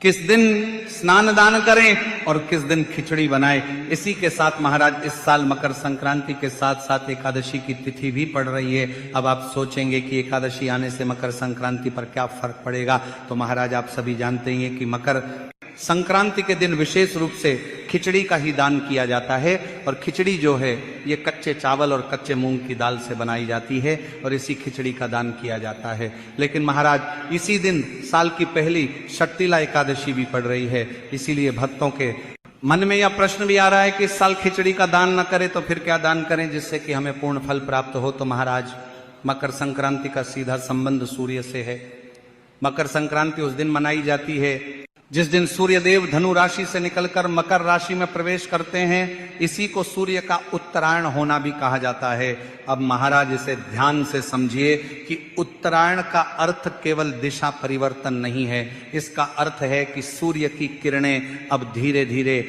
किस दिन स्नान दान करें और किस दिन खिचड़ी बनाए। इसी के साथ महाराज इस साल मकर संक्रांति के साथ साथ एकादशी की तिथि भी पड़ रही है। अब आप सोचेंगे कि एकादशी आने से मकर संक्रांति पर क्या फर्क पड़ेगा, तो महाराज आप सभी जानते हैं कि मकर संक्रांति के दिन विशेष रूप से खिचड़ी का ही दान किया जाता है। और खिचड़ी जो है ये कच्चे चावल और कच्चे मूंग की दाल से बनाई जाती है और इसी खिचड़ी का दान किया जाता है। लेकिन महाराज इसी दिन साल की पहली षट्टिला एकादशी भी पड़ रही है, इसीलिए भक्तों के मन में यह प्रश्न भी आ रहा है कि इस साल खिचड़ी का दान न करें तो फिर क्या दान करें जिससे कि हमें पूर्ण फल प्राप्त हो। तो महाराज मकर संक्रांति का सीधा संबंध सूर्य से है। मकर संक्रांति उस दिन मनाई जाती है जिस दिन सूर्य देव धनु राशि से निकलकर मकर राशि में प्रवेश करते हैं। इसी को सूर्य का उत्तरायण होना भी कहा जाता है। अब महाराज इसे ध्यान से समझिए कि उत्तरायण का अर्थ केवल दिशा परिवर्तन नहीं है, इसका अर्थ है कि सूर्य की किरणें अब धीरे धीरे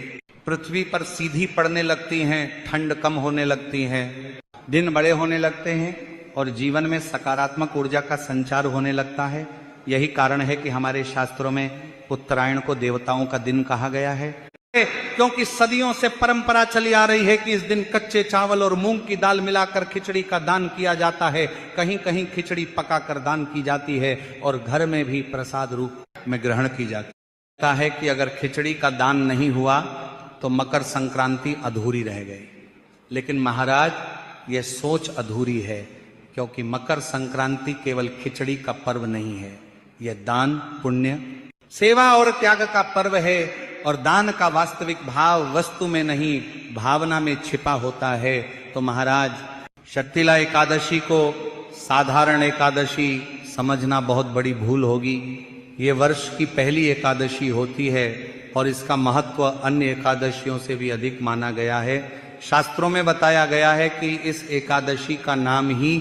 पृथ्वी पर सीधी पड़ने लगती हैं, ठंड कम होने लगती है, दिन बड़े होने लगते हैं और जीवन में सकारात्मक ऊर्जा का संचार होने लगता है। यही कारण है कि हमारे शास्त्रों में उत्तरायण को देवताओं का दिन कहा गया है, क्योंकि सदियों से परंपरा चली आ रही है कि इस दिन कच्चे चावल और मूंग की दाल मिलाकर खिचड़ी का दान किया जाता है। कहीं कहीं खिचड़ी पकाकर दान की जाती है और घर में भी प्रसाद रूप में ग्रहण की जाती है कि अगर खिचड़ी का दान नहीं हुआ तो मकर संक्रांति अधूरी रह गई। लेकिन महाराज यह सोच अधूरी है, क्योंकि मकर संक्रांति केवल खिचड़ी का पर्व नहीं है, यह दान पुण्य सेवा और त्याग का पर्व है। और दान का वास्तविक भाव वस्तु में नहीं भावना में छिपा होता है। तो महाराज षट्टिला एकादशी को साधारण एकादशी समझना बहुत बड़ी भूल होगी। ये वर्ष की पहली एकादशी होती है और इसका महत्व अन्य एकादशियों से भी अधिक माना गया है। शास्त्रों में बताया गया है कि इस एकादशी का नाम ही